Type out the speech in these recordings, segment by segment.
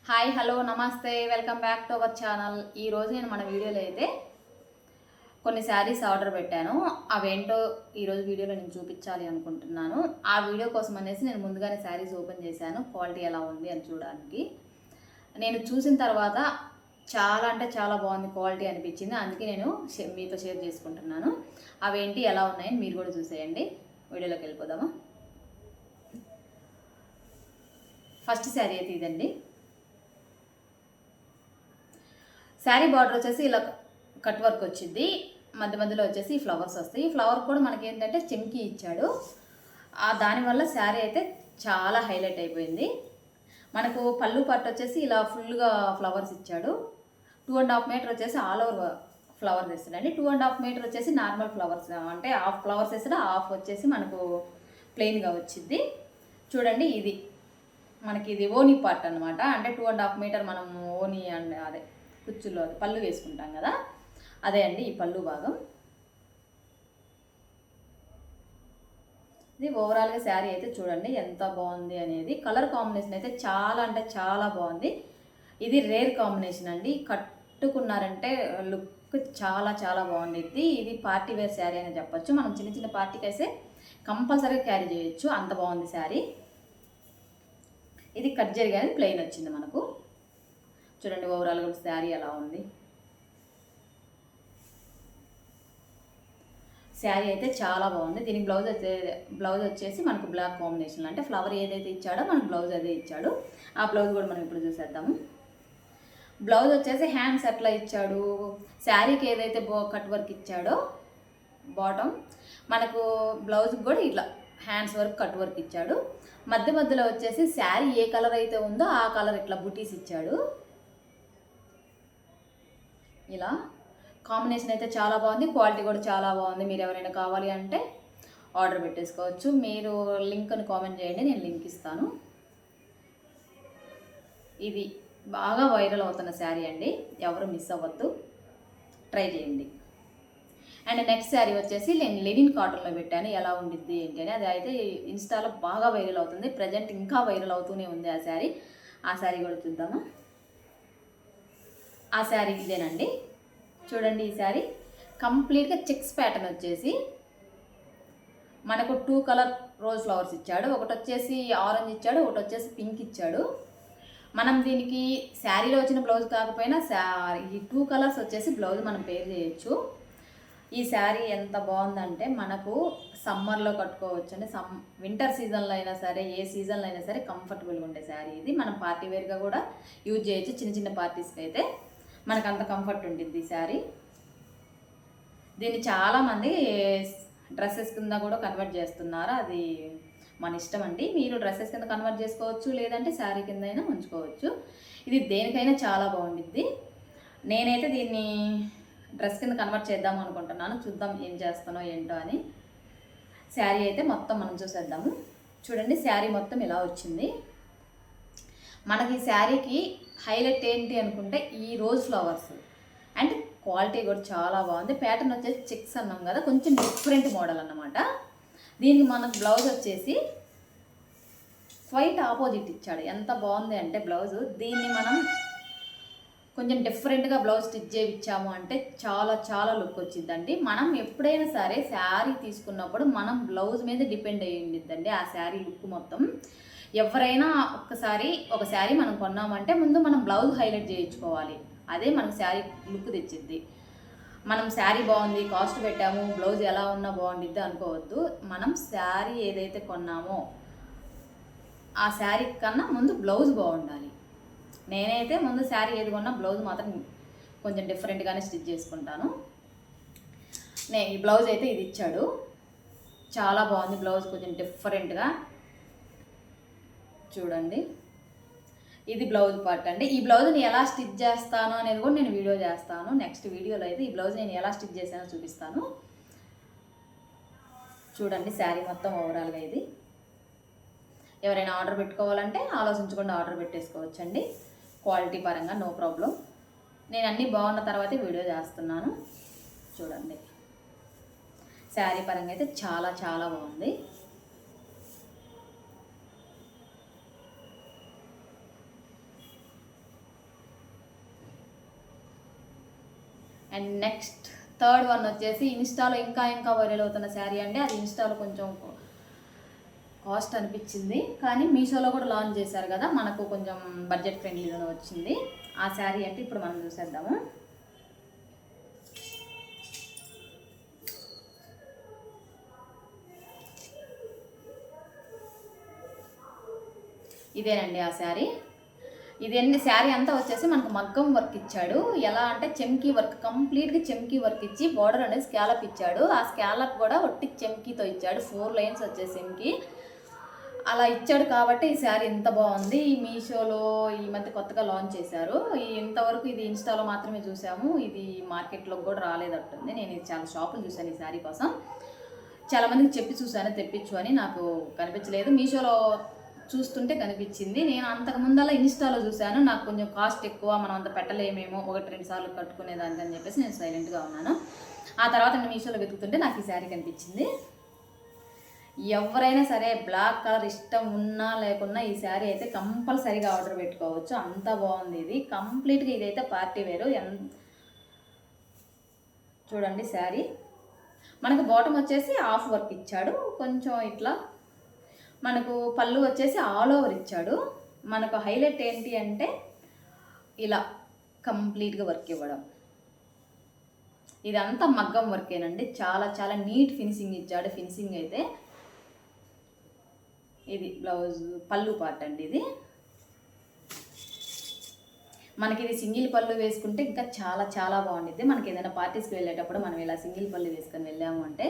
Hi hello నమస్తే welcome back to our channel. ఈరోజు నేను మన వీడియోలో అయితే కొన్ని శారీస్ ఆర్డర్ పెట్టాను. అవేంటో ఈరోజు వీడియోలో నేను చూపించాలి అనుకుంటున్నాను. ఆ వీడియో కోసం అనేసి నేను ముందుగానే శారీస్ ఓపెన్ చేశాను, క్వాలిటీ ఎలా ఉంది అని చూడడానికి. నేను చూసిన తర్వాత చాలా అంటే చాలా బాగుంది, క్వాలిటీ అనిపించింది. అందుకే నేను మీతో షేర్ చేసుకుంటున్నాను. అవేంటి ఎలా ఉన్నాయని మీరు కూడా చూసేయండి. వీడియోలోకి వెళ్ళిపోదామా. ఫస్ట్ శారీ అయితే ఇదండి. శారీ బార్డర్ వచ్చేసి ఇలా కట్ వర్క్ వచ్చింది, మధ్య మధ్యలో వచ్చేసి ఫ్లవర్స్ వస్తాయి. ఈ ఫ్లవర్ కూడా మనకి ఏంటంటే చెమ్కి ఇచ్చాడు. దానివల్ల శారీ అయితే చాలా హైలైట్ అయిపోయింది. మనకు పళ్ళు పట్టు వచ్చేసి ఇలా ఫుల్గా ఫ్లవర్స్ ఇచ్చాడు. 2.5 మీటర్ వచ్చేసి ఆల్ ఓవర్ ఫ్లవర్స్ ఇస్తాడండి. 2.5 మీటర్ వచ్చేసి నార్మల్ ఫ్లవర్స్, అంటే హాఫ్ ఫ్లవర్స్ వేస్తాడు, హాఫ్ వచ్చేసి మనకు ప్లెయిన్గా వచ్చింది. చూడండి, ఇది మనకి ఇది ఓనీ పార్ట్ అనమాట. అంటే 2.5 మీటర్ మనం ఓనీ అండ్ అదే కుచ్చుల్లో పళ్ళు వేసుకుంటాం కదా, అదే అండి ఈ పళ్ళు భాగం. ఇది ఓవరాల్గా శారీ అయితే చూడండి ఎంత బాగుంది అనేది. కలర్ కాంబినేషన్ అయితే చాలా అంటే చాలా బాగుంది. ఇది రేర్ కాంబినేషన్ అండి. కట్టుకున్నారంటే లుక్ చాలా చాలా బాగుండిద్ది. ఇది పార్టీ వేర్ శారీ అని చెప్పొచ్చు. మనం చిన్న చిన్న పార్టీకి అయితే కంపల్సరీగా క్యారీ చేయొచ్చు, అంత బాగుంది శారీ. ఇది కట్ జరిగానే ప్లెయిన్ వచ్చింది మనకు. చూడండి ఓవరాల్గా శారీ ఎలా ఉంది. శారీ అయితే చాలా బాగుంది. దీనికి బ్లౌజ్ వచ్చేసి మనకు బ్లాక్ కాంబినేషన్, అంటే ఫ్లవర్ ఏదైతే ఇచ్చాడో మనకు బ్లౌజ్ అదే ఇచ్చాడు. ఆ బ్లౌజ్ కూడా మనం ఇప్పుడు చూసేద్దాము. బ్లౌజ్ వచ్చేసి హ్యాండ్స్ ఎట్లా ఇచ్చాడు, శారీకి ఏదైతే కట్ వర్క్ ఇచ్చాడో బాటమ్, మనకు బ్లౌజ్కి కూడా ఇట్లా హ్యాండ్స్ వర్క్ కట్ వర్క్ ఇచ్చాడు. మధ్య మధ్యలో వచ్చేసి శారీ ఏ కలర్ అయితే ఉందో ఆ కలర్ ఇట్లా బుటీస్ ఇచ్చాడు. ఇలా కాంబినేషన్ అయితే చాలా బాగుంది, క్వాలిటీ కూడా చాలా బాగుంది. మీరు ఎవరైనా కావాలి అంటే ఆర్డర్ పెట్టేసుకోవచ్చు. మీరు లింక్ని కామెంట్ చేయండి, నేను లింక్ ఇస్తాను. ఇది బాగా వైరల్ అవుతున్న శారీ అండి, ఎవరు మిస్ అవ్వద్దు, ట్రై చేయండి. అండ్ నెక్స్ట్ శారీ వచ్చేసి నేను లెనిన్ కాటన్లో పెట్టాను, ఎలా ఉండిద్ది ఏంటి అని. అది అయితే ఇన్స్టాలో బాగా వైరల్ అవుతుంది, ప్రజెంట్ ఇంకా వైరల్ అవుతూనే ఉంది ఆ శారీ. ఆ శారీ కూడా చూద్దామా. ఆ శారీ ఇదేనండి. చూడండి, ఈ శారీ కంప్లీట్గా చెక్స్ ప్యాటర్న్ వచ్చేసి మనకు 2 కలర్ రోజ్ ఫ్లవర్స్ ఇచ్చాడు. ఒకటి వచ్చేసి ఆరెంజ్ ఇచ్చాడు, ఒకటి వచ్చేసి పింక్ ఇచ్చాడు. మనం దీనికి శారీలో వచ్చిన బ్లౌజ్ కాకపోయినా ఈ 2 కలర్స్ వచ్చేసి బ్లౌజ్ మనం పేర్ చేయొచ్చు. ఈ శారీ ఎంత బాగుందంటే మనకు సమ్మర్లో కట్టుకోవచ్చు అండి. వింటర్ సీజన్లో అయినా సరే, ఏ సీజన్లో అయినా సరే కంఫర్టబుల్గా ఉండే శారీ ఇది. మనం పార్టీ వేర్గా కూడా యూజ్ చేయొచ్చు. చిన్న చిన్న పార్టీస్కి అయితే మనకు అంత కంఫర్ట్ ఉంటుంది ఈ శారీ. దీన్ని చాలామంది డ్రెస్సెస్ కింద కూడా కన్వర్ట్ చేస్తున్నారు, అది మన ఇష్టం అండి. మీరు డ్రెస్సెస్ కింద కన్వర్ట్ చేసుకోవచ్చు, లేదంటే శారీ కింద అయినా ఉంచుకోవచ్చు. ఇది దేనికైనా చాలా బాగుండిద్ది. నేనైతే దీన్ని డ్రెస్ కింద కన్వర్ట్ చేద్దాం అనుకుంటున్నాను, చూద్దాం ఏం చేస్తానో ఏంటో అని. శారీ అయితే మొత్తం మనం చూసేద్దాము. చూడండి, శారీ మొత్తం ఇలా వచ్చింది. మనకి శారీకి హైలైట్ ఏంటి అనుకుంటే ఈ రోజ్ ఫ్లవర్స్, అండ్ క్వాలిటీ కూడా చాలా బాగుంది. ప్యాటర్న్ వచ్చేసి చెక్స్ అన్నాం కదా, కొంచెం డిఫరెంట్ మోడల్ అన్నమాట. దీనికి మనకు బ్లౌజ్ వచ్చేసి వైట్ ఆపోజిట్ ఇచ్చాడు. ఎంత బాగుంది అంటే బ్లౌజ్, దీన్ని మనం కొంచెం డిఫరెంట్గా బ్లౌజ్ స్టిచ్ చేయించాము అంటే చాలా చాలా లుక్ వచ్చిందండి. మనం ఎప్పుడైనా సరే శారీ తీసుకున్నప్పుడు మనం బ్లౌజ్ మీద డిపెండ్ అయ్యి ఉండిద్దండి ఆ శారీ లుక్ మొత్తం. ఎవరైనా ఒక శారీ మనం కొన్నామంటే ముందు మనం బ్లౌజ్ హైలైట్ చేయించుకోవాలి, అదే మనకు శారీ లుక్ తెచ్చిద్ది. మనం శారీ బాగుంది, కాస్ట్ పెట్టాము, బ్లౌజ్ ఎలా ఉన్నా బాగుండిద్ది అనుకోవద్దు. మనం శారీ ఏదైతే కొన్నామో ఆ శారీ కన్నా ముందు బ్లౌజ్ బాగుండాలి. నేనైతే ముందు శారీ ఏది కొన్నా బ్లౌజ్ మాత్రం కొంచెం డిఫరెంట్గానే స్టిచ్ చేసుకుంటాను. ఈ బ్లౌజ్ అయితే ఇది ఇచ్చాడు, చాలా బాగుంది బ్లౌజ్, కొంచెం డిఫరెంట్గా. చూడండి, ఇది బ్లౌజ్ పార్ట్ అండి. ఈ బ్లౌజ్ని ఎలా స్టిచ్ చేస్తాను అనేది కూడా నేను వీడియో చేస్తాను. నెక్స్ట్ వీడియోలో అయితే ఈ బ్లౌజ్ నేను ఎలా స్టిచ్ చేశానో చూపిస్తాను. చూడండి, శారీ మొత్తం ఓవరాల్గా ఇది. ఎవరైనా ఆర్డర్ పెట్టుకోవాలంటే ఆలోచించకుండా ఆర్డర్ పెట్టేసుకోవచ్చండి. క్వాలిటీ పరంగా నో ప్రాబ్లం. నేను అన్నీ బాగున్న తర్వాతే వీడియో చేస్తున్నాను. చూడండి, శారీ పరంగా అయితే చాలా చాలా బాగుంది. అండ్ నెక్స్ట్ థర్డ్ వన్ వచ్చేసి ఇన్స్టాలో ఇంకా వైరల్ అవుతున్న శారీ అండి. అది ఇన్స్టాలో కొంచెం కాస్ట్ అనిపించింది, కానీ మీషోలో కూడా లాంచ్ చేశారు కదా, మనకు కొంచెం బడ్జెట్ ఫ్రెండ్లీలో వచ్చింది. ఆ శారీ అంటే ఇప్పుడు మనం చూసేద్దాము. ఇదేనండి ఆ శారీ. ఇదేంటి శారీ అంతా వచ్చేసి మనకు మగ్గం వర్క్ ఇచ్చాడు. ఎలా అంటే చెమ్కీ వర్క్, కంప్లీట్గా చెమ్కీ వర్క్ ఇచ్చి బార్డర్ అనేది స్కాలప్ ఇచ్చాడు. ఆ స్కాలప్ కూడా ఒట్టి చెమ్కీతో ఇచ్చాడు. 4 లైన్స్ వచ్చేసి చెమ్కీ అలా ఇచ్చాడు కాబట్టి ఈ శారీ ఇంత బాగుంది. ఈ మీషోలో ఈ మధ్య కొత్తగా లాంచ్ చేశారు. ఇంతవరకు ఇది ఇన్స్టాలో మాత్రమే చూసాము, ఇది మార్కెట్లోకి కూడా రాలేదట్టుంది. నేను ఇది చాలా షాపులు చూశాను ఈ శారీ కోసం. చాలామందికి చెప్పి చూశాను తెప్పించు అని, నాకు కనిపించలేదు. మీషోలో చూస్తుంటే కనిపించింది. నేను అంతకు ముందలా ఇన్స్టాలో చూశాను, నాకు కొంచెం కాస్ట్ ఎక్కువ, మనం అంత పెట్టలేమేమో 1-2 సార్లు కట్టుకునేదానికి అని చెప్పేసి నేను సైలెంట్గా ఉన్నాను. ఆ తర్వాత నేను మీషోలో వెతుకుతుంటే నాకు ఈ శారీ కనిపించింది. ఎవరైనా సరే బ్లాక్ కలర్ ఇష్టం ఉన్నా లేకున్నా ఈ శారీ అయితే కంపల్సరీగా ఆర్డర్ పెట్టుకోవచ్చు, అంత బాగుంది. ఇది కంప్లీట్గా ఇదైతే పార్టీ వేరు. చూడండి శారీ మనకు బాటమ్ వచ్చేసి హాఫ్ వర్క్ ఇచ్చాడు, కొంచెం ఇట్లా. మనకు పళ్ళు వచ్చేసి ఆల్ ఓవర్ ఇచ్చాడు. మనకు హైలైట్ ఏంటి అంటే ఇలా కంప్లీట్గా వర్క్ ఇవ్వడం. ఇదంతా మగ్గం వర్కేనండి, చాలా చాలా నీట్ ఫినిషింగ్ ఇచ్చాడు. ఫినిషింగ్ అయితే ఇది బ్లౌజ్ పళ్ళు పార్ట్ అండి. ఇది మనకి ఇది సింగిల్ పళ్ళు వేసుకుంటే ఇంకా చాలా చాలా బాగుండిద్ది. మనకి ఏదైనా పార్టీస్కి వెళ్ళేటప్పుడు మనం ఇలా సింగిల్ పళ్ళు వేసుకొని వెళ్ళాము అంటే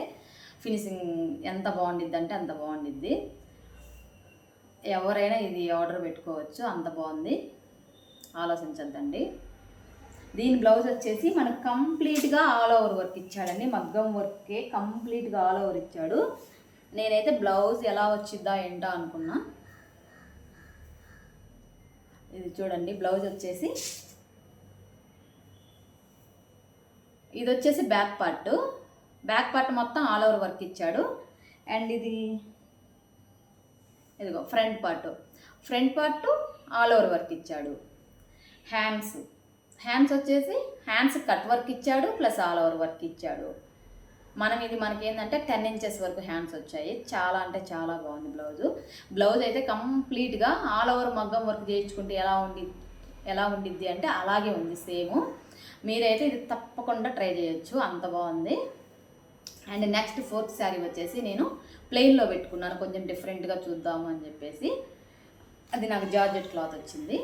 ఫినిషింగ్ ఎంత బాగుండిద్ది అంటే అంత బాగుండిద్ది. ఎవరైనా ఇది ఆర్డర్ పెట్టుకోవచ్చు, అంత బాగుంది, ఆలోచించద్దండి. దీని బ్లౌజ్ వచ్చేసి మనకు కంప్లీట్గా ఆల్ ఓవర్ వర్క్ ఇచ్చాడండి. మగ్గం వర్కే కంప్లీట్గా ఆల్ ఓవర్ ఇచ్చాడు. నేనైతే బ్లౌజ్ ఎలా వచ్చిద్దా ఏంటో అనుకున్నా. ఇది చూడండి బ్లౌజ్ వచ్చేసి, ఇది వచ్చేసి బ్యాక్ పార్ట్ మొత్తం ఆల్ ఓవర్ వర్క్ ఇచ్చాడు. అండ్ ఇదిగో front part all over work ఇచ్చాడు. హ్యాండ్స్ వచ్చేసి హ్యాండ్స్ కట్ వర్క్ ఇచ్చాడు, ప్లస్ ఆల్ ఓవర్ వర్క్ ఇచ్చాడు. మనకి ఏంటంటే 10 ఇంచెస్ వరకు హ్యాండ్స్ వచ్చాయి. చాలా అంటే చాలా బాగుంది బ్లౌజ్ అయితే కంప్లీట్గా ఆల్ ఓవర్ మగ్గం వర్క్ చేయించుకుంటే ఎలా ఉండిద్ది అంటే అలాగే ఉంది సేమ్. మీరైతే ఇది తప్పకుండా ట్రై చేయొచ్చు, అంత బాగుంది. అండ్ నెక్స్ట్ 4th శారీ వచ్చేసి నేను ప్లెయిన్లో పెట్టుకున్నాను, కొంచెం డిఫరెంట్గా చూద్దాము అని చెప్పేసి. అది నాకు జార్జెట్ క్లాత్ వచ్చింది.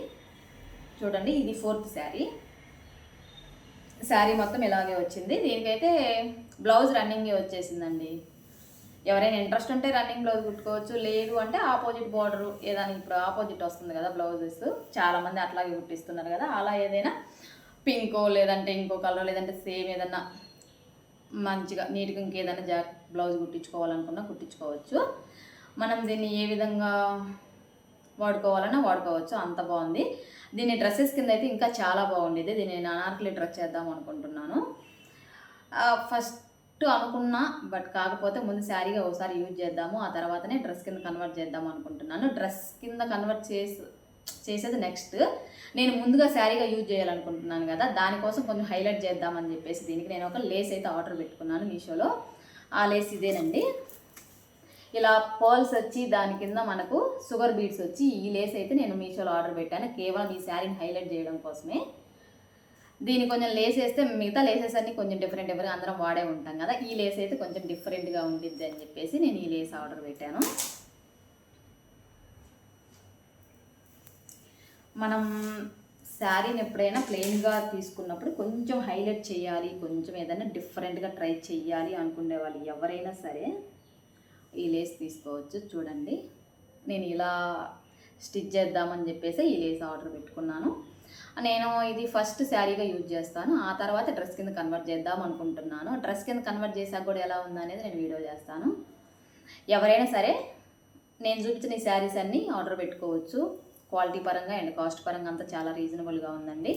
చూడండి ఇది 4th శారీ మొత్తం ఇలాగే వచ్చింది. దీనికైతే బ్లౌజ్ రన్నింగే వచ్చేసిందండి. ఎవరైనా ఇంట్రెస్ట్ ఉంటే రన్నింగ్ బ్లౌజ్ కుట్టుకోవచ్చు, లేదు అంటే ఆపోజిట్ బార్డరు ఏదైనా, ఇప్పుడు ఆపోజిట్ వస్తుంది కదా బ్లౌజెస్, చాలామంది అట్లాగే కుట్టిస్తున్నారు కదా, అలా ఏదైనా పింకో లేదంటే ఇంకో కలర్ లేదంటే సేమ్ ఏదన్నా మంచిగా నీట్గా ఇంకేదైనా బ్లౌజ్ కుట్టించుకోవాలనుకున్నా కుట్టించుకోవచ్చు. మనం దీన్ని ఏ విధంగా వాడుకోవాలన్నా వాడుకోవచ్చు, అంత బాగుంది. దీన్ని డ్రెస్సెస్ కింద అయితే ఇంకా చాలా బాగుండేది. దీన్ని నేను అనార్కలి డ్రెస్ చేద్దాం అనుకుంటున్నాను ఫస్ట్ అనుకున్నా, బట్ కాకపోతే ముందు శారీగా ఒకసారి యూజ్ చేద్దాము, ఆ తర్వాతనే డ్రెస్ కింద కన్వర్ట్ చేద్దాం అనుకుంటున్నాను. డ్రెస్ కింద కన్వర్ట్ చేసేది నెక్స్ట్. నేను ముందుగా శారీగా యూజ్ చేయాలనుకుంటున్నాను కదా, దానికోసం కొంచెం హైలైట్ చేద్దామని చెప్పేసి దీనికి నేను ఒక లేస్ అయితే ఆర్డర్ పెట్టుకున్నాను మీషోలో. ఆ లేస్ ఇదేనండి. ఇలా పర్ల్స్ వచ్చి దాని కింద మనకు షుగర్ బీడ్స్ వచ్చి ఈ లేస్ అయితే నేను మీషోలో ఆర్డర్ పెట్టాను, కేవలం ఈ శారీని హైలైట్ చేయడం కోసమే. దీన్ని కొంచెం లేస్ వేస్తే మిగతా లేసెస్ అన్ని కొంచెం డిఫరెంట్ అందరం వాడే ఉంటాం కదా, ఈ లేస్ అయితే కొంచెం డిఫరెంట్గా ఉండిద్ది అని చెప్పేసి నేను ఈ లేస్ ఆర్డర్ పెట్టాను. మనం శారీని ఎప్పుడైనా ప్లెయిన్గా తీసుకున్నప్పుడు కొంచెం హైలైట్ చేయాలి, కొంచెం ఏదైనా డిఫరెంట్గా ట్రై చేయాలి అనుకునే వాళ్ళు ఎవరైనా సరే ఈ లేస్ తీసుకోవచ్చు. చూడండి నేను ఇలా స్టిచ్ చేద్దామని చెప్పేసి ఈ లేస్ ఆర్డర్ పెట్టుకున్నాను. నేను ఇది ఫస్ట్ శారీగా యూజ్ చేస్తాను, ఆ తర్వాత డ్రెస్ కింద కన్వర్ట్ చేద్దాం అనుకుంటున్నాను. డ్రెస్ కింద కన్వర్ట్ చేసాక కూడా ఎలా ఉందనేది నేను వీడియో చేస్తాను. ఎవరైనా సరే నేను చూపించిన ఈ శారీస్ అన్నీ ఆర్డర్ పెట్టుకోవచ్చు. క్వాలిటీ పరంగా అండ్ కాస్ట్ పరంగా అంతా చాలా రీజనబుల్గా ఉందండి.